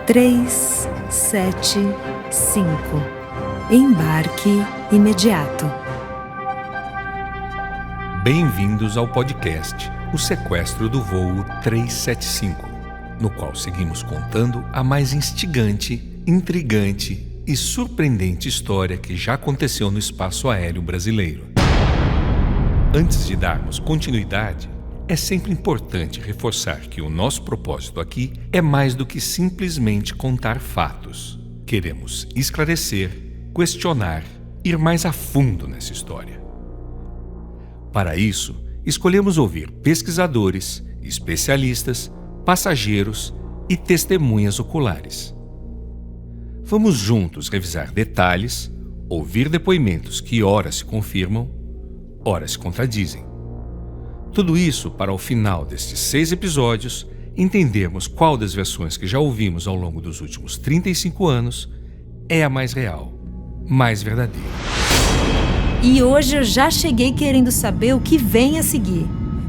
375. Embarque imediato. Bem-vindos ao podcast O Sequestro do Voo 375, no qual seguimos contando a mais instigante, intrigante e surpreendente história que já aconteceu no espaço aéreo brasileiro. Antes de darmos continuidade, é sempre importante reforçar que o nosso propósito aqui é mais do que simplesmente contar fatos. Queremos esclarecer, questionar, ir mais a fundo nessa história. Para isso, escolhemos ouvir pesquisadores, especialistas, passageiros e testemunhas oculares. Vamos juntos revisar detalhes, ouvir depoimentos que ora se confirmam, ora se contradizem. Tudo isso para, ao final destes 6 episódios, entendermos qual das versões que já ouvimos ao longo dos últimos 35 anos é a mais real, mais verdadeira. E hoje eu já cheguei querendo saber o que vem a seguir,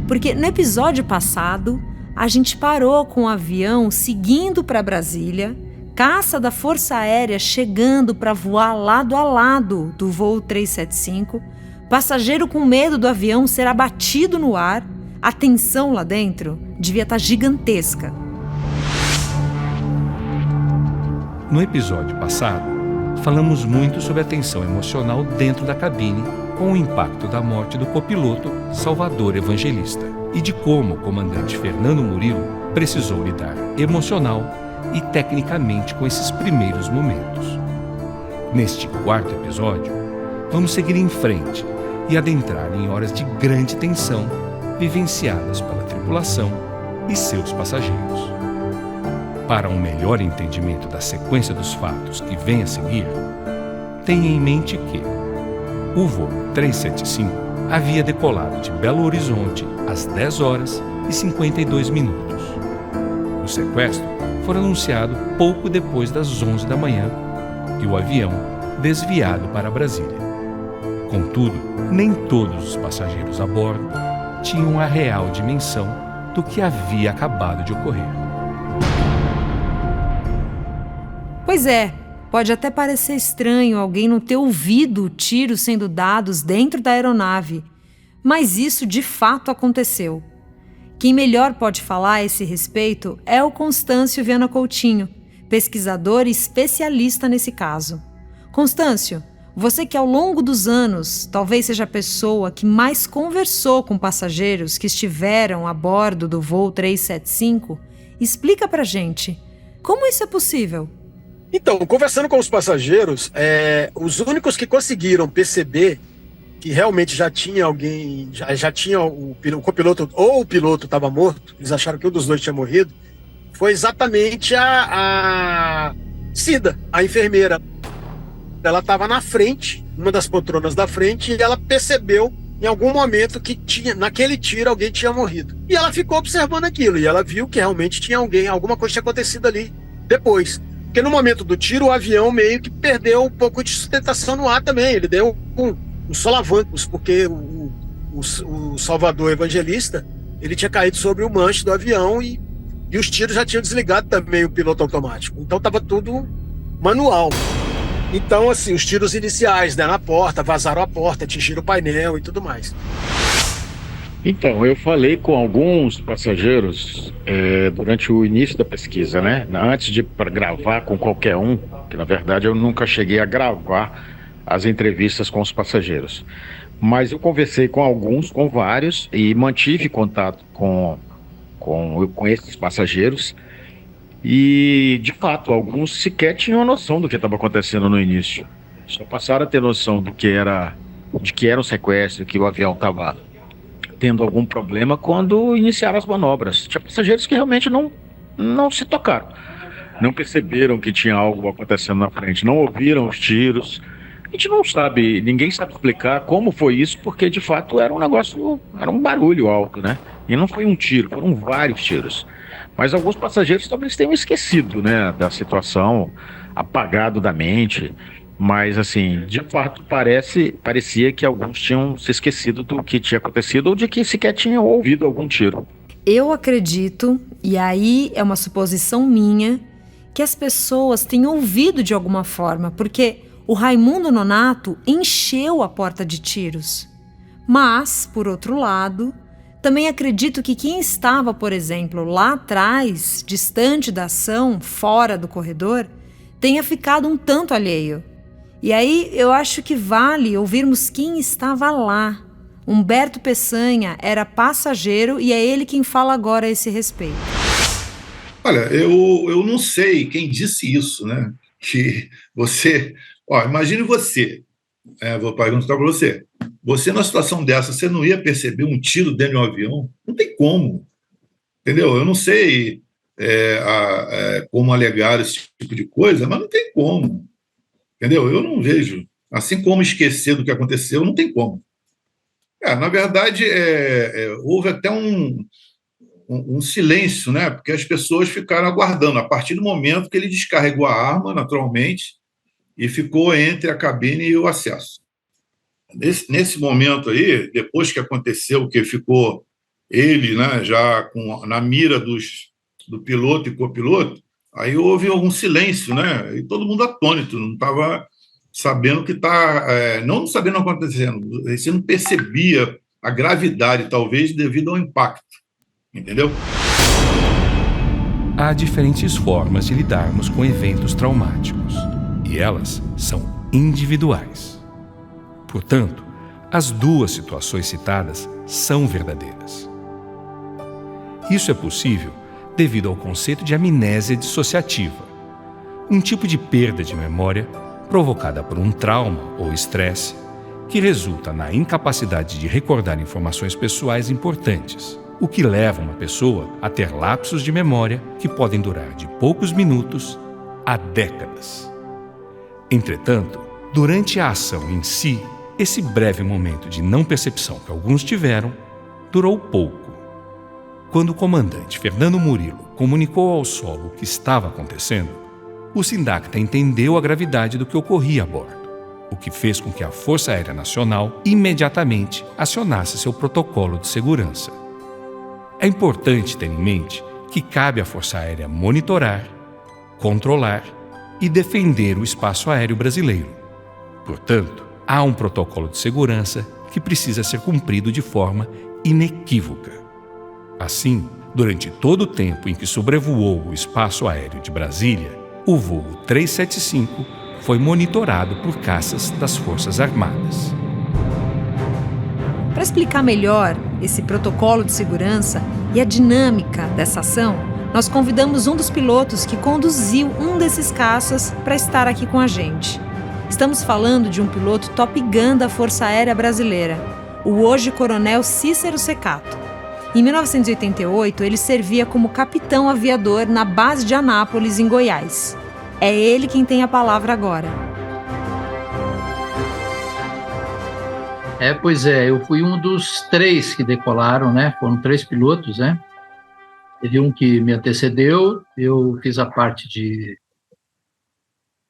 porque no episódio passado a gente parou com o avião seguindo para Brasília, caça da Força Aérea chegando para voar lado a lado do voo 375, passageiro com medo do avião ser abatido no ar, a tensão lá dentro devia estar gigantesca. No episódio passado, falamos muito sobre a tensão emocional dentro da cabine com o impacto da morte do copiloto Salvador Evangelista e de como o comandante Fernando Murilo precisou lidar emocional e tecnicamente com esses primeiros momentos. Neste 4º episódio, vamos seguir em frente e adentrar em horas de grande tensão vivenciadas pela tripulação e seus passageiros. Para um melhor entendimento da sequência dos fatos que vem a seguir, tenha em mente que o voo 375 havia decolado de Belo Horizonte às 10 horas e 52 minutos. O sequestro foi anunciado pouco depois das 11 da manhã e o avião desviado para Brasília. Contudo, nem todos os passageiros a bordo tinham a real dimensão do que havia acabado de ocorrer. Pois é, pode até parecer estranho alguém não ter ouvido tiros sendo dados dentro da aeronave, mas isso de fato aconteceu. Quem melhor pode falar a esse respeito é o Constâncio Viana Coutinho, pesquisador e especialista nesse caso. Constâncio, você que ao longo dos anos talvez seja a pessoa que mais conversou com passageiros que estiveram a bordo do voo 375, explica pra gente, como isso é possível? Então, conversando com os passageiros, os únicos que conseguiram perceber que realmente já tinha alguém, já tinha o copiloto ou o piloto estava morto, eles acharam que um dos dois tinha morrido, foi exatamente a Cida, a enfermeira. Ela estava na frente, uma das poltronas da frente, e ela percebeu em algum momento que naquele tiro alguém tinha morrido. E ela ficou observando aquilo, e ela viu que realmente tinha alguma coisa tinha acontecido ali depois. Porque no momento do tiro, o avião meio que perdeu um pouco de sustentação no ar também. Ele deu uns solavancos, porque o Salvador Evangelista, ele tinha caído sobre o manche do avião e os tiros já tinham desligado também o piloto automático. Então estava tudo manual. Então, assim, os tiros iniciais, né, na porta, vazaram a porta, atingiram o painel e tudo mais. Então, eu falei com alguns passageiros durante o início da pesquisa, né? Antes de gravar com qualquer um, que na verdade eu nunca cheguei a gravar as entrevistas com os passageiros. Mas eu conversei com alguns, com vários, e mantive contato com esses passageiros. E, de fato, alguns sequer tinham noção do que estava acontecendo no início. Só passaram a ter noção de que era um sequestro, que o avião estava tendo algum problema quando iniciaram as manobras. Tinha passageiros que realmente não se tocaram. Não perceberam que tinha algo acontecendo na frente, não ouviram os tiros. A gente não sabe, ninguém sabe explicar como foi isso, porque, de fato, era um barulho alto, né? E não foi um tiro, foram vários tiros. Mas alguns passageiros talvez tenham esquecido, né, da situação, apagado da mente. Mas, assim, de fato, parecia que alguns tinham se esquecido do que tinha acontecido ou de que sequer tinham ouvido algum tiro. Eu acredito, e aí é uma suposição minha, que as pessoas têm ouvido de alguma forma, porque o Raimundo Nonato encheu a porta de tiros. Mas, por outro lado, também acredito que quem estava, por exemplo, lá atrás, distante da ação, fora do corredor, tenha ficado um tanto alheio. E aí eu acho que vale ouvirmos quem estava lá. Humberto Peçanha era passageiro e é ele quem fala agora a esse respeito. Olha, eu não sei quem disse isso, né? Que você... imagine você, vou perguntar para você. Você, numa situação dessa, você não ia perceber um tiro dentro de um avião? Não tem como, entendeu? Eu não sei como alegar esse tipo de coisa, mas não tem como, entendeu? Eu não vejo. Assim como esquecer do que aconteceu, não tem como. Na verdade, houve até um silêncio, né? Porque as pessoas ficaram aguardando, a partir do momento que ele descarregou a arma, naturalmente, e ficou entre a cabine e o acesso. Nesse momento aí, depois que aconteceu, que ficou ele, né, já na mira do piloto e copiloto, aí houve algum silêncio, né? E todo mundo atônito, não estava sabendo o que está... não sabendo o que está acontecendo, você não percebia a gravidade, talvez, devido ao impacto. Entendeu? Há diferentes formas de lidarmos com eventos traumáticos, e elas são individuais. Portanto, as duas situações citadas são verdadeiras. Isso é possível devido ao conceito de amnésia dissociativa, um tipo de perda de memória provocada por um trauma ou estresse que resulta na incapacidade de recordar informações pessoais importantes, o que leva uma pessoa a ter lapsos de memória que podem durar de poucos minutos a décadas. Entretanto, durante a ação em si, esse breve momento de não percepção que alguns tiveram durou pouco. Quando o comandante Fernando Murilo comunicou ao solo o que estava acontecendo, o Sindacta entendeu a gravidade do que ocorria a bordo, o que fez com que a Força Aérea Nacional imediatamente acionasse seu protocolo de segurança. É importante ter em mente que cabe à Força Aérea monitorar, controlar e defender o espaço aéreo brasileiro. Portanto, há um protocolo de segurança que precisa ser cumprido de forma inequívoca. Assim, durante todo o tempo em que sobrevoou o espaço aéreo de Brasília, o voo 375 foi monitorado por caças das Forças Armadas. Para explicar melhor esse protocolo de segurança e a dinâmica dessa ação, nós convidamos um dos pilotos que conduziu um desses caças para estar aqui com a gente. Estamos falando de um piloto Top Gun da Força Aérea Brasileira, o hoje coronel Cícero Secato. Em 1988, ele servia como capitão aviador na base de Anápolis, em Goiás. É ele quem tem a palavra agora. Pois é, eu fui um dos 3 que decolaram, né? Foram 3 pilotos, né? Teve um que me antecedeu, eu fiz a parte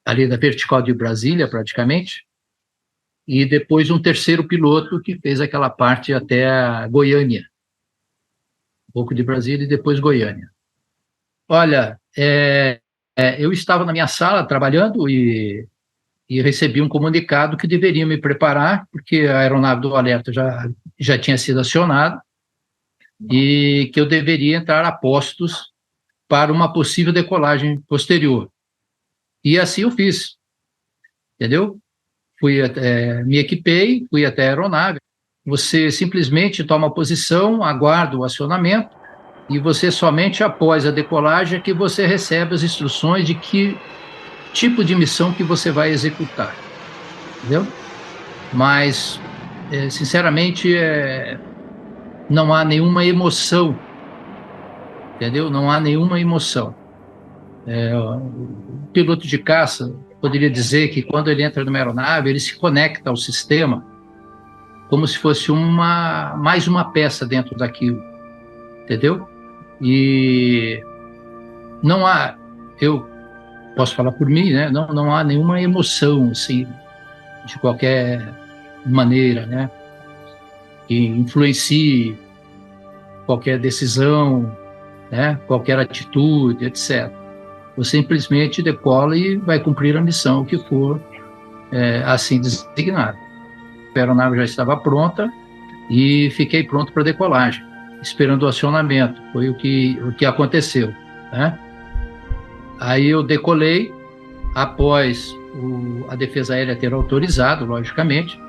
ali da vertical de Brasília, praticamente, e depois um terceiro piloto que fez aquela parte até a Goiânia, um pouco de Brasília e depois Goiânia. Olha, eu estava na minha sala trabalhando e recebi um comunicado que deveria me preparar, porque a aeronave do alerta já tinha sido acionada, e que eu deveria entrar a postos para uma possível decolagem posterior. E assim eu fiz, entendeu? Me equipei, fui até a aeronave. Você simplesmente toma posição, aguarda o acionamento, e você somente após a decolagem é que você recebe as instruções de que tipo de missão que você vai executar, entendeu? Mas, sinceramente, não há nenhuma emoção, entendeu? Não há nenhuma emoção. O piloto de caça poderia dizer que quando ele entra numa aeronave, ele se conecta ao sistema como se fosse mais uma peça dentro daquilo, entendeu? E não há, eu posso falar por mim, né? Não há nenhuma emoção, assim, de qualquer maneira, né? Que influencie qualquer decisão, né? Qualquer atitude, etc. Você simplesmente decola e vai cumprir a missão que for assim designada. A aeronave já estava pronta e fiquei pronto para decolagem, esperando o acionamento. Foi o que aconteceu, né? Aí eu decolei, após a Defesa Aérea ter autorizado, logicamente,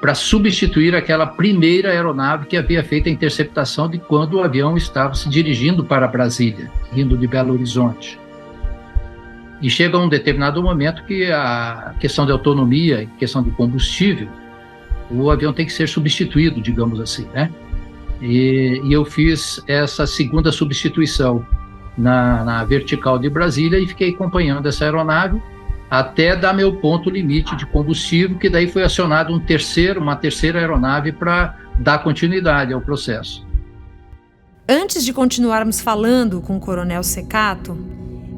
para substituir aquela primeira aeronave que havia feito a interceptação de quando o avião estava se dirigindo para Brasília, vindo de Belo Horizonte. E chega um determinado momento que a questão de autonomia, questão de combustível, o avião tem que ser substituído, digamos assim, né? E eu fiz essa segunda substituição na vertical de Brasília e fiquei acompanhando essa aeronave até dar meu ponto limite de combustível, que daí foi acionado uma terceira aeronave para dar continuidade ao processo. Antes de continuarmos falando com o Coronel Secato,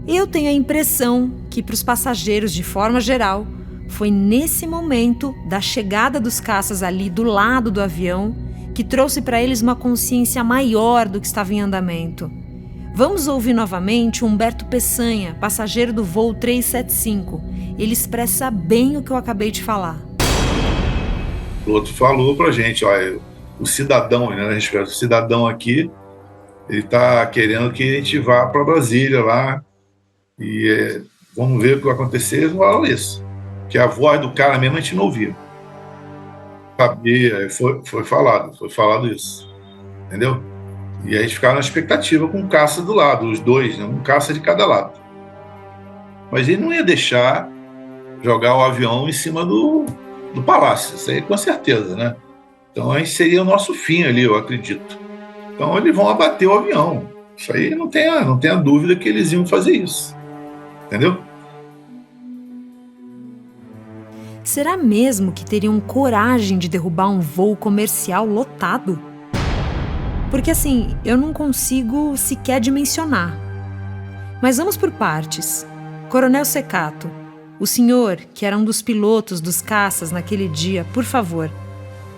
eu tenho a impressão que para os passageiros, de forma geral, foi nesse momento da chegada dos caças ali do lado do avião que trouxe para eles uma consciência maior do que estava em andamento. Vamos ouvir novamente Humberto Peçanha, passageiro do voo 375. Ele expressa bem o que eu acabei de falar. O outro falou pra gente, olha, o cidadão, né, o cidadão aqui, ele está querendo que a gente vá para Brasília lá e vamos ver o que vai acontecer. Eles falaram isso, que a voz do cara mesmo a gente não ouvia. Sabia, foi falado isso, entendeu? E aí eles ficaram na expectativa com o caça do lado, os dois, né? Um caça de cada lado. Mas ele não ia deixar jogar o avião em cima do palácio, isso aí com certeza, né? Então aí seria o nosso fim ali, eu acredito. Então eles vão abater o avião. Isso aí não tenha dúvida que eles iam fazer isso. Entendeu? Será mesmo que teriam coragem de derrubar um voo comercial lotado? Porque assim, eu não consigo sequer dimensionar. Mas vamos por partes. Coronel Secato, o senhor, que era um dos pilotos dos caças naquele dia, por favor,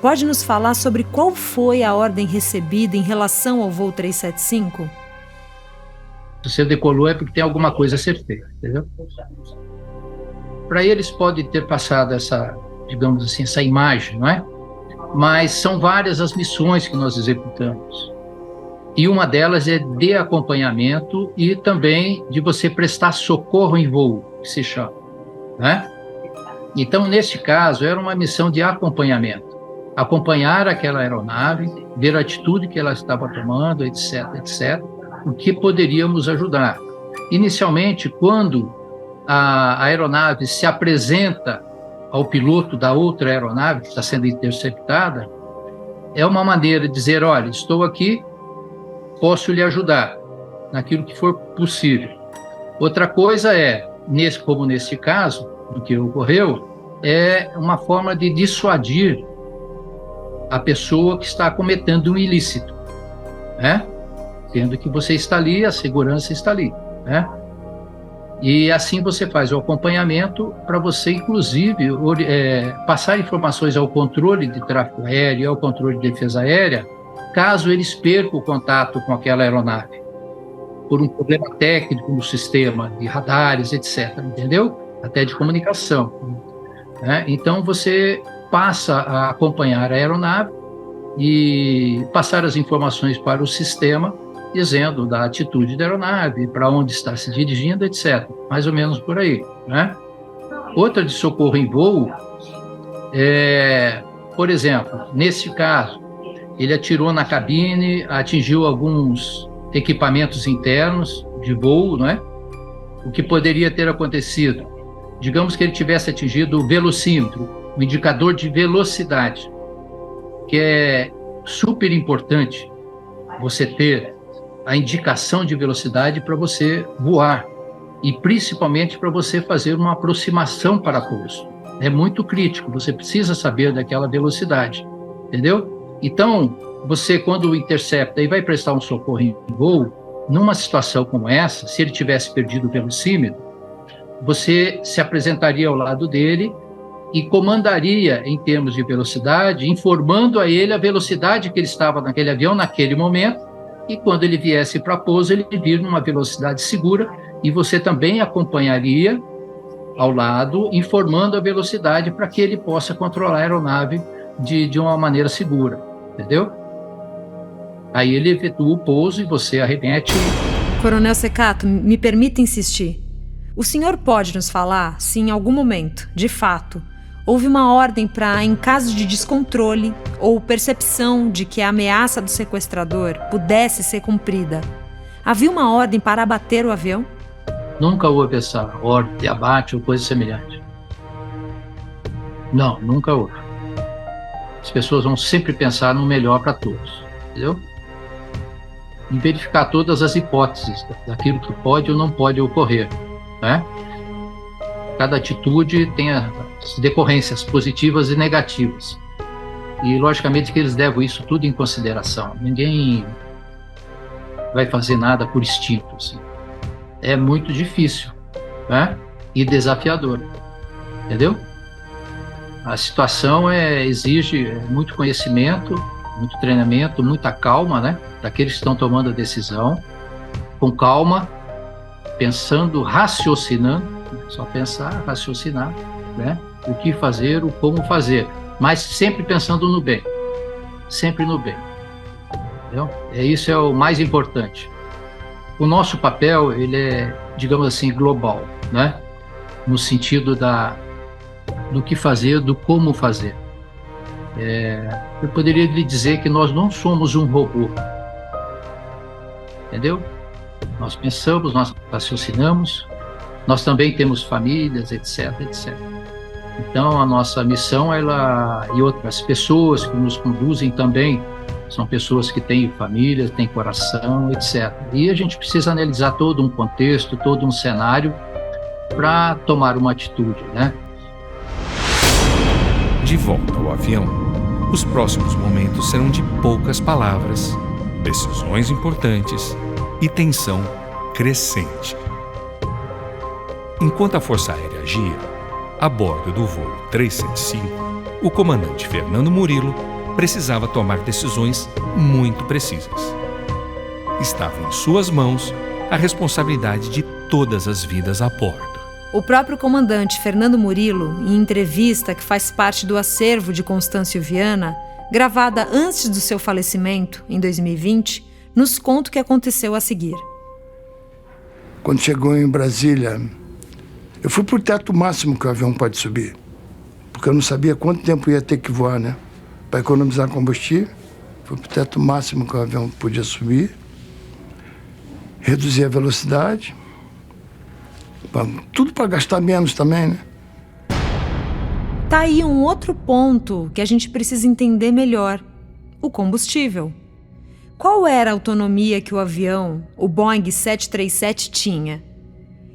pode nos falar sobre qual foi a ordem recebida em relação ao voo 375? Se você decolou é porque tem alguma coisa a ser feita, entendeu? Para eles pode ter passado essa, digamos assim, essa imagem, não é? Mas são várias as missões que nós executamos. E uma delas é de acompanhamento e também de você prestar socorro em voo, que se chama, né? Então, neste caso, era uma missão de acompanhamento. Acompanhar aquela aeronave, ver a atitude que ela estava tomando, etc., etc., o que poderíamos ajudar. Inicialmente, quando a aeronave se apresenta ao piloto da outra aeronave que está sendo interceptada, é uma maneira de dizer, olha, estou aqui, posso lhe ajudar naquilo que for possível. Outra coisa é, como nesse caso, o que ocorreu, é uma forma de dissuadir a pessoa que está cometendo um ilícito, né? Tendo que você está ali, a segurança está ali, né? E assim você faz o acompanhamento para você, inclusive, passar informações ao controle de tráfego aéreo e ao controle de defesa aérea, caso eles percam o contato com aquela aeronave, por um problema técnico no sistema de radares, etc., entendeu? Até de comunicação, né? Então, você passa a acompanhar a aeronave e passar as informações para o sistema, dizendo da atitude da aeronave, para onde está se dirigindo, etc. Mais ou menos por aí, né? Outra de socorro em voo por exemplo, nesse caso, ele atirou na cabine, atingiu alguns equipamentos internos de voo, não é? O que poderia ter acontecido? Digamos que ele tivesse atingido o velocímetro, o indicador de velocidade, que é super importante você ter a indicação de velocidade para você voar e principalmente para você fazer uma aproximação para pouso. É muito crítico, você precisa saber daquela velocidade, entendeu? Então, você quando intercepta e vai prestar um socorro em voo, numa situação como essa, se ele tivesse perdido o velocímetro, você se apresentaria ao lado dele e comandaria em termos de velocidade, informando a ele a velocidade que ele estava naquele avião naquele momento, e quando ele viesse para pouso, ele vir numa velocidade segura E você também acompanharia ao lado, informando a velocidade para que ele possa controlar a aeronave de uma maneira segura, entendeu? Aí ele efetua o pouso e você arremete. Coronel Secato, me permita insistir. O senhor pode nos falar se em algum momento, de fato, houve uma ordem para, em caso de descontrole ou percepção de que a ameaça do sequestrador pudesse ser cumprida, havia uma ordem para abater o avião? Nunca houve essa ordem de abate ou coisa semelhante. Não, nunca houve. As pessoas vão sempre pensar no melhor para todos, entendeu? Em verificar todas as hipóteses daquilo que pode ou não pode ocorrer, né? Cada atitude tem as decorrências positivas e negativas. E, logicamente, que eles levam isso tudo em consideração. Ninguém vai fazer nada por instinto, assim. É muito difícil, né? E desafiador, entendeu? A situação exige muito conhecimento, muito treinamento, muita calma, né? Daqueles que estão tomando a decisão, com calma, pensando, raciocinando, só pensar, raciocinar, né? O que fazer, o como fazer, mas sempre pensando no bem, sempre no bem, entendeu? Isso é o mais importante. O nosso papel, ele é, digamos assim, global, né? No sentido do que fazer, do como fazer. Eu poderia lhe dizer que nós não somos um robô, entendeu? Nós pensamos, nós raciocinamos, nós também temos famílias, etc, etc. Então, a nossa missão, e outras pessoas que nos conduzem também, são pessoas que têm família, têm coração, etc. E a gente precisa analisar todo um contexto, todo um cenário para tomar uma atitude, né? De volta ao avião, os próximos momentos serão de poucas palavras, decisões importantes e tensão crescente. Enquanto a Força Aérea agia, a bordo do voo 375, o comandante Fernando Murilo precisava tomar decisões muito precisas. Estava em suas mãos a responsabilidade de todas as vidas a bordo. O próprio comandante Fernando Murilo, em entrevista que faz parte do acervo de Constâncio Viana, gravada antes do seu falecimento, em 2020, nos conta o que aconteceu a seguir. Quando chegou em Brasília, eu fui para o teto máximo que o avião pode subir, porque eu não sabia quanto tempo ia ter que voar, né? Para economizar combustível, fui para o teto máximo que o avião podia subir, reduzir a velocidade, tudo para gastar menos também, né? Tá aí um outro ponto que a gente precisa entender melhor: o combustível. Qual era a autonomia que o avião, o Boeing 737, tinha?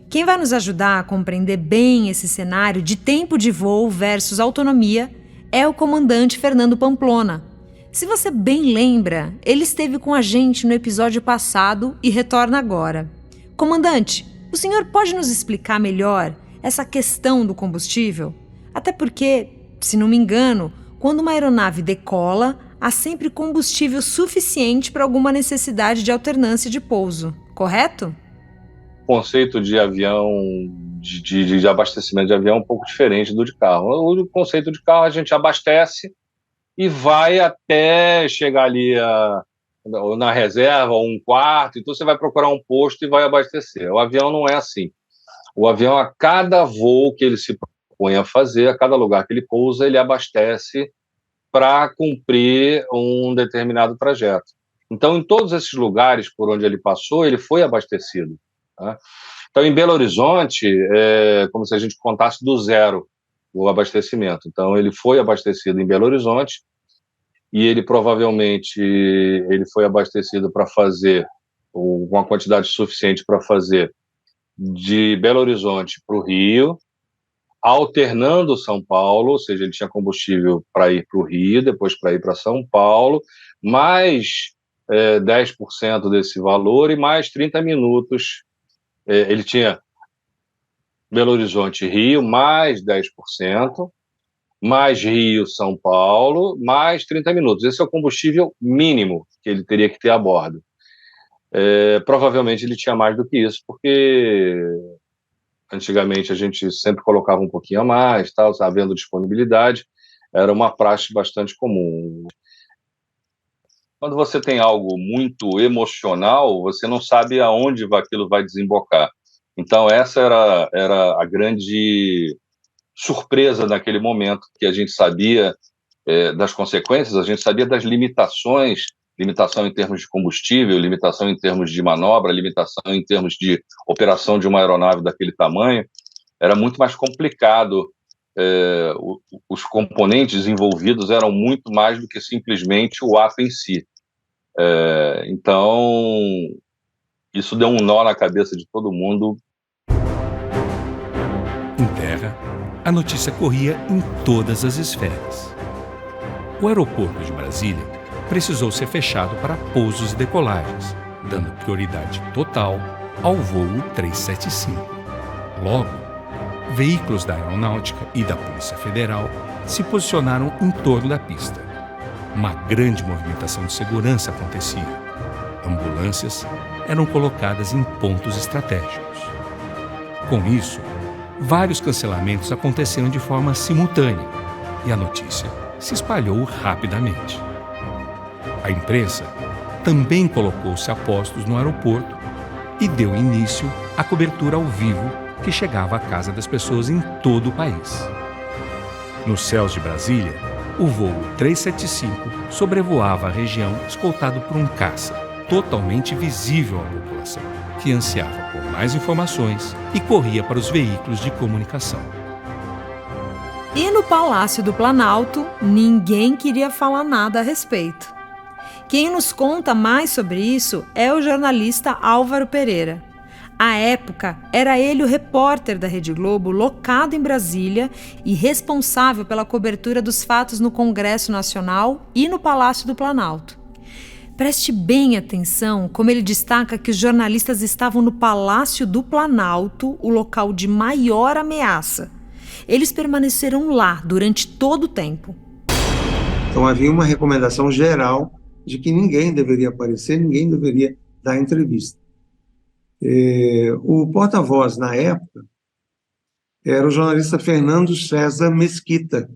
Quem vai nos ajudar a compreender bem esse cenário de tempo de voo versus autonomia é o comandante Fernando Pamplona. Se você bem lembra, ele esteve com a gente no episódio passado e retorna agora. Comandante, o senhor pode nos explicar melhor essa questão do combustível? Até porque, se não me engano, quando uma aeronave decola, há sempre combustível suficiente para alguma necessidade de alternância de pouso, correto? O conceito de avião, de abastecimento de avião é um pouco diferente do de carro. O conceito de carro a gente abastece e vai até chegar ali na reserva, ou um quarto, então você vai procurar um posto e vai abastecer. O avião não é assim. O avião, a cada voo que ele se propõe a fazer, a cada lugar que ele pousa, ele abastece para cumprir um determinado trajeto. Então, em todos esses lugares por onde ele passou, ele foi abastecido. Tá? Então, em Belo Horizonte, é como se a gente contasse do zero o abastecimento. Então, ele foi abastecido em Belo Horizonte e ele provavelmente foi abastecido para fazer uma quantidade suficiente para fazer de Belo Horizonte para o Rio, alternando São Paulo, ou seja, ele tinha combustível para ir para o Rio, depois para ir para São Paulo, mais 10% desse valor e mais 30 minutos. Ele tinha Belo Horizonte Rio, mais 10%, mais Rio, São Paulo, mais 30 minutos. Esse é o combustível mínimo que ele teria que ter a bordo. Provavelmente ele tinha mais do que isso, porque antigamente a gente sempre colocava um pouquinho a mais, tal, havendo disponibilidade, era uma praxe bastante comum. Quando você tem algo muito emocional, você não sabe aonde aquilo vai desembocar. Então, essa era a grande surpresa naquele momento, que a gente sabia das consequências, a gente sabia das limitações, limitação em termos de combustível, limitação em termos de manobra, limitação em termos de operação de uma aeronave daquele tamanho. Era muito mais complicado. Os componentes envolvidos eram muito mais do que simplesmente o ato em si. Então, isso deu um nó na cabeça de todo mundo. Em terra, a notícia corria em todas as esferas. O aeroporto de Brasília precisou ser fechado para pousos e decolagens, dando prioridade total ao voo 375. Logo, veículos da Aeronáutica e da Polícia Federal se posicionaram em torno da pista. Uma grande movimentação de segurança acontecia. Ambulâncias eram colocadas em pontos estratégicos. Com isso, vários cancelamentos aconteceram de forma simultânea e a notícia se espalhou rapidamente. A imprensa também colocou-se a postos no aeroporto e deu início à cobertura ao vivo que chegava à casa das pessoas em todo o país. Nos céus de Brasília, o voo 375 sobrevoava a região escoltado por um caça, totalmente visível à população, que ansiava por mais informações e corria para os veículos de comunicação. E no Palácio do Planalto, ninguém queria falar nada a respeito. Quem nos conta mais sobre isso é o jornalista Álvaro Pereira. À época, era ele o repórter da Rede Globo, locado em Brasília e responsável pela cobertura dos fatos no Congresso Nacional e no Palácio do Planalto. Preste bem atenção como ele destaca que os jornalistas estavam no Palácio do Planalto, o local de maior ameaça. Eles permaneceram lá durante todo o tempo. Então havia uma recomendação geral de que ninguém deveria aparecer, ninguém deveria dar entrevista. O porta-voz, na época, era o jornalista Fernando César Mesquita.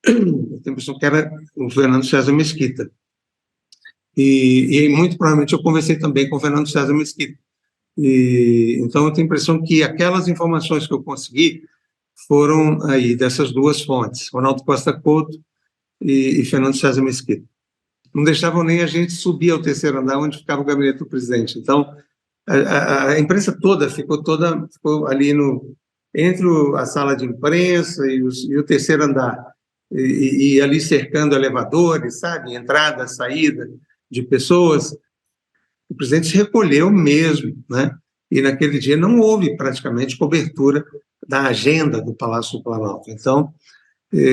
Eu tenho a impressão que era o Fernando César Mesquita. E muito provavelmente eu conversei também com o Fernando César Mesquita. Então eu tenho a impressão que aquelas informações que eu consegui foram aí dessas duas fontes, Ronaldo Costa Couto e Fernando César Mesquita. Não deixavam nem a gente subir ao terceiro andar onde ficava o gabinete do presidente. Então, a imprensa toda ficou ali entre a sala de imprensa e o terceiro andar, e ali cercando elevadores, sabe? Entrada, saída de pessoas. O presidente se recolheu mesmo, né? E naquele dia não houve praticamente cobertura da agenda do Palácio do Planalto. Então,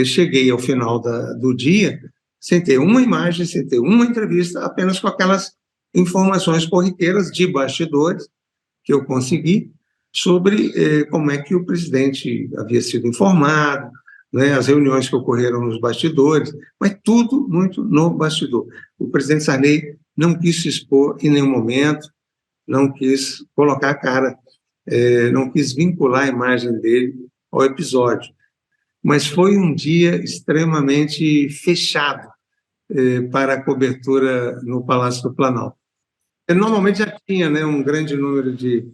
cheguei ao final do dia sem ter uma imagem, sem ter uma entrevista, apenas com aquelas informações corriqueiras de bastidores que eu consegui sobre como é que o presidente havia sido informado, né, as reuniões que ocorreram nos bastidores, mas tudo muito no bastidor. O presidente Sarney não quis se expor em nenhum momento, não quis colocar a cara, não quis vincular a imagem dele ao episódio. Mas foi um dia extremamente fechado para a cobertura no Palácio do Planalto. Normalmente já tinha, né, um grande número de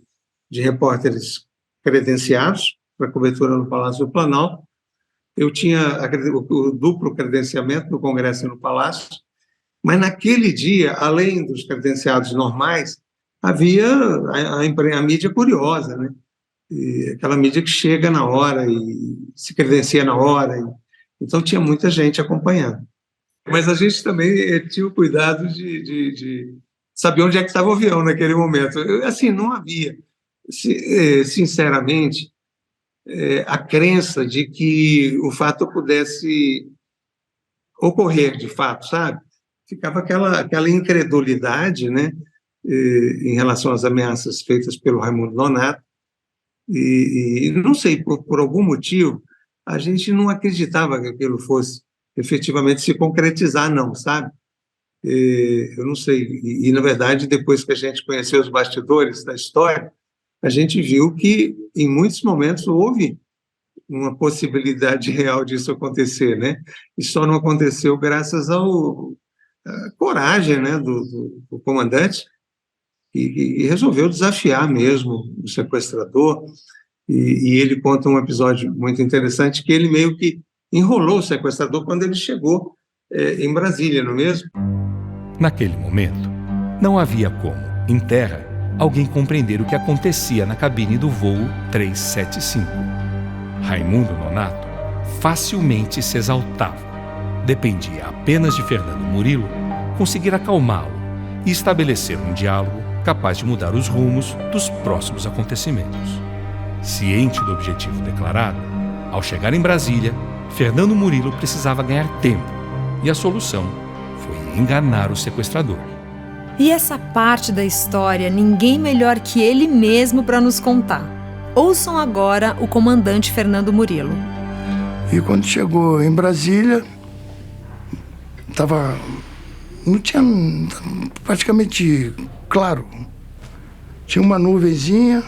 repórteres credenciados para a cobertura no Palácio do Planalto. Eu tinha o duplo credenciamento no Congresso e no Palácio, mas naquele dia, além dos credenciados normais, havia a mídia curiosa, né? Aquela mídia que chega na hora e se credencia na hora. Então, tinha muita gente acompanhando. Mas a gente também tinha o cuidado de saber onde é que estava o avião naquele momento. Assim, não havia, sinceramente, a crença de que o fato pudesse ocorrer de fato, sabe? Ficava aquela incredulidade, né, em relação às ameaças feitas pelo Raimundo Nonato, e não sei, por algum motivo, a gente não acreditava que aquilo fosse efetivamente se concretizar, não, sabe? Eu não sei. E, na verdade, depois que a gente conheceu os bastidores da história, a gente viu que, em muitos momentos, houve uma possibilidade real disso acontecer, né? E só não aconteceu graças à coragem, né, do comandante, e resolveu desafiar mesmo o sequestrador. E ele conta um episódio muito interessante, que ele meio que enrolou o sequestrador quando ele chegou em Brasília, não é mesmo? Naquele momento, não havia como, em terra, alguém compreender o que acontecia na cabine do voo 375. Raimundo Nonato facilmente se exaltava. Dependia apenas de Fernando Murilo conseguir acalmá-lo e estabelecer um diálogo capaz de mudar os rumos dos próximos acontecimentos. Ciente do objetivo declarado, ao chegar em Brasília, Fernando Murilo precisava ganhar tempo, e a solução foi enganar o sequestrador. E essa parte da história ninguém melhor que ele mesmo para nos contar. Ouçam agora o comandante Fernando Murilo. E quando chegou em Brasília, não tinha praticamente claro. Tinha uma nuvenzinha,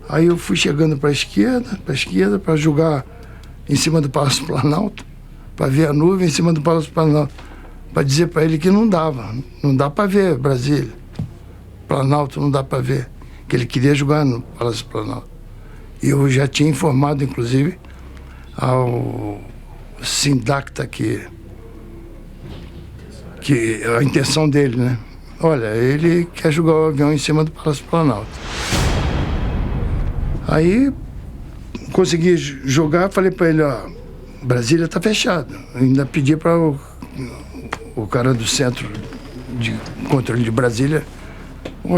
aí eu fui chegando para a esquerda, para jogar em cima do Palácio Planalto, para ver a nuvem em cima do Palácio Planalto, para dizer para ele que não dá para ver Brasília. Planalto não dá para ver, que ele queria jogar no Palácio Planalto. E eu já tinha informado, inclusive, ao Sindacta que a intenção dele, né? Olha, ele quer jogar o avião em cima do Palácio Planalto. Aí consegui jogar, falei para ele, ó, Brasília está fechado. Ainda pedi para o cara do Centro de Controle de Brasília,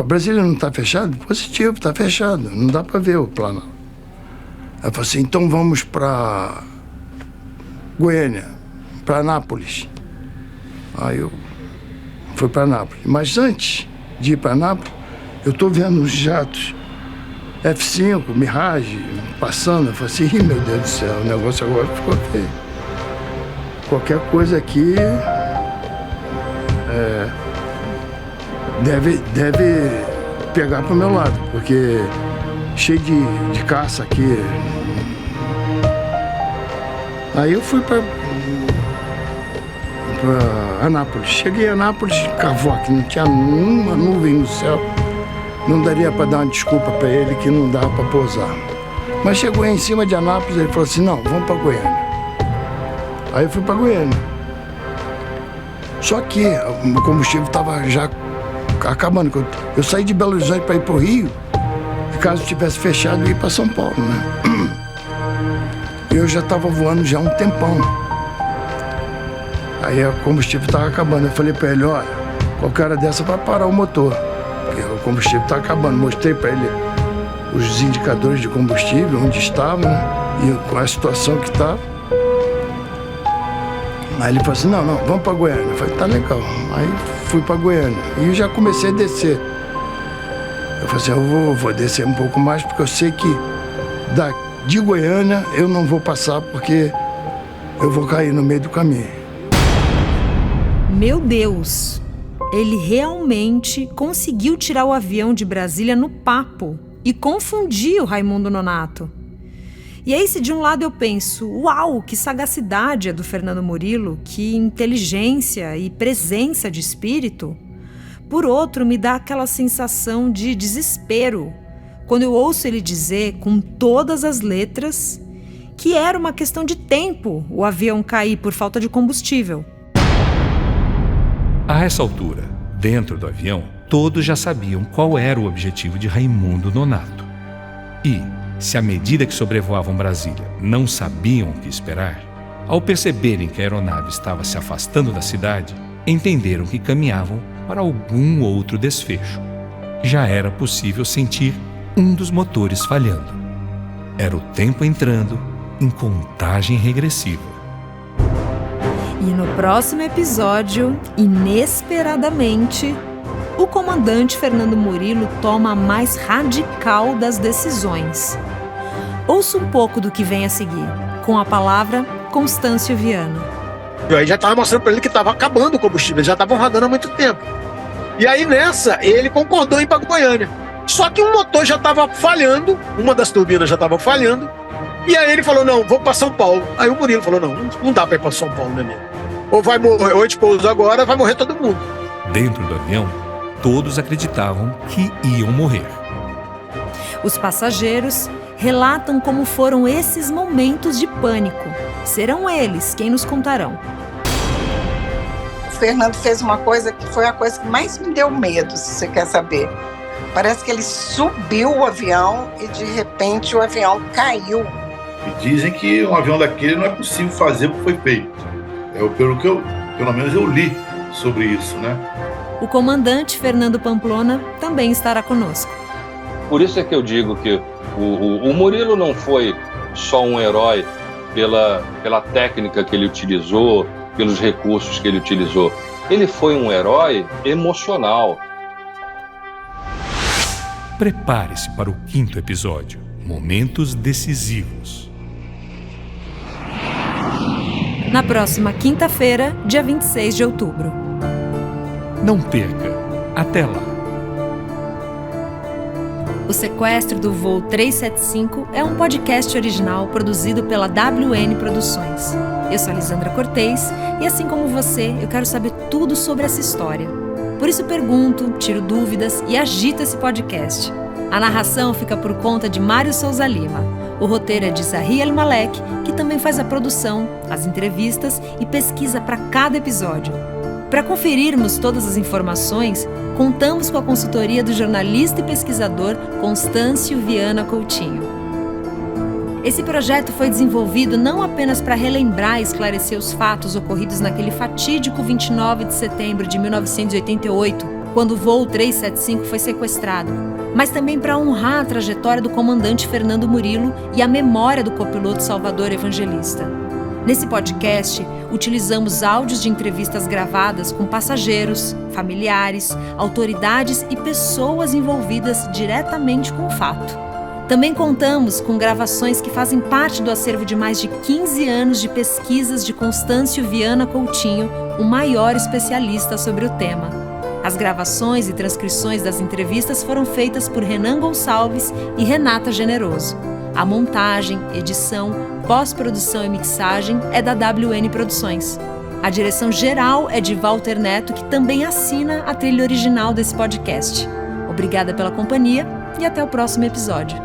Brasília não está fechado? Positivo, está fechado, não dá para ver o Planalto. Aí eu falei assim, então vamos para Goiânia, para Anápolis. Aí eu fui para Anápolis. Mas antes de ir para Anápolis, eu estou vendo os jatos F-5, Mirage, passando. Eu falei assim, meu Deus do céu, o negócio agora ficou feio. Qualquer coisa aqui deve pegar para o meu lado, porque cheio de caça aqui. Aí eu fui para Anápolis. Cheguei em Anápolis, cavoque, não tinha uma nuvem no céu. Não daria para dar uma desculpa para ele que não dava para pousar. Mas chegou em cima de Anápolis, ele falou assim, não, vamos para Goiânia. Aí eu fui para Goiânia. Só que o combustível estava já acabando. Eu saí de Belo Horizonte para ir para o Rio, e caso tivesse fechado, eu ia para São Paulo, né? Eu já estava voando já há um tempão. Aí o combustível estava acabando. Eu falei para ele, olha, qualquer hora dessa vai parar o motor, porque o combustível está acabando. Mostrei para ele os indicadores de combustível, onde estavam, né? E com a situação que estava. Aí ele falou assim, não, vamos para Goiânia. Eu falei, tá legal. Aí fui para Goiânia e já comecei a descer. Eu falei assim, eu vou descer um pouco mais, porque eu sei que de Goiânia eu não vou passar, porque eu vou cair no meio do caminho. Meu Deus! Ele realmente conseguiu tirar o avião de Brasília no papo e confundir o Raimundo Nonato. E aí, se de um lado eu penso, uau, que sagacidade é do Fernando Murilo, que inteligência e presença de espírito, por outro me dá aquela sensação de desespero, quando eu ouço ele dizer, com todas as letras, que era uma questão de tempo o avião cair por falta de combustível. A essa altura, dentro do avião, todos já sabiam qual era o objetivo de Raimundo Nonato. E, se à medida que sobrevoavam Brasília não sabiam o que esperar, ao perceberem que a aeronave estava se afastando da cidade, entenderam que caminhavam para algum outro desfecho. Já era possível sentir um dos motores falhando. Era o tempo entrando em contagem regressiva. E no próximo episódio, inesperadamente, o comandante Fernando Murilo toma a mais radical das decisões. Ouça um pouco do que vem a seguir, com a palavra Constâncio Viana. Aí já estava mostrando para ele que estava acabando o combustível, eles já estavam rodando há muito tempo. E aí nessa, ele concordou em ir para Goiânia. Só que o motor já estava falhando, uma das turbinas já estava falhando, e aí ele falou, não, vou para São Paulo. Aí o Murilo falou, não dá para ir para São Paulo, né, mesmo? Ou vai morrer, ou a gente pousa agora, vai morrer todo mundo. Dentro do avião, todos acreditavam que iam morrer. Os passageiros relatam como foram esses momentos de pânico. Serão eles quem nos contarão. O Fernando fez uma coisa que foi a coisa que mais me deu medo, se você quer saber. Parece que ele subiu o avião e de repente o avião caiu. E dizem que um avião daquele não é possível fazer porque foi feito. Pelo menos eu li sobre isso, né? O comandante Fernando Pamplona também estará conosco. Por isso é que eu digo que o Murilo não foi só um herói pela técnica que ele utilizou, pelos recursos que ele utilizou. Ele foi um herói emocional. Prepare-se para o 5º episódio, Momentos Decisivos. Na próxima quinta-feira, dia 26 de outubro. Não perca. Até lá. O Sequestro do Voo 375 é um podcast original produzido pela WN Produções. Eu sou a Lisandra Cortez e, assim como você, eu quero saber tudo sobre essa história. Por isso pergunto, tiro dúvidas e agito esse podcast. A narração fica por conta de Mário Souza Lima. O roteiro é de Zahri El Malek, que também faz a produção, as entrevistas e pesquisa para cada episódio. Para conferirmos todas as informações, contamos com a consultoria do jornalista e pesquisador Constâncio Viana Coutinho. Esse projeto foi desenvolvido não apenas para relembrar e esclarecer os fatos ocorridos naquele fatídico 29 de setembro de 1988, quando o voo 375 foi sequestrado, mas também para honrar a trajetória do comandante Fernando Murilo e a memória do copiloto Salvador Evangelista. Nesse podcast, utilizamos áudios de entrevistas gravadas com passageiros, familiares, autoridades e pessoas envolvidas diretamente com o fato. Também contamos com gravações que fazem parte do acervo de mais de 15 anos de pesquisas de Constâncio Viana Coutinho, o maior especialista sobre o tema. As gravações e transcrições das entrevistas foram feitas por Renan Gonçalves e Renata Generoso. A montagem, edição, pós-produção e mixagem é da WN Produções. A direção geral é de Walter Neto, que também assina a trilha original desse podcast. Obrigada pela companhia e até o próximo episódio.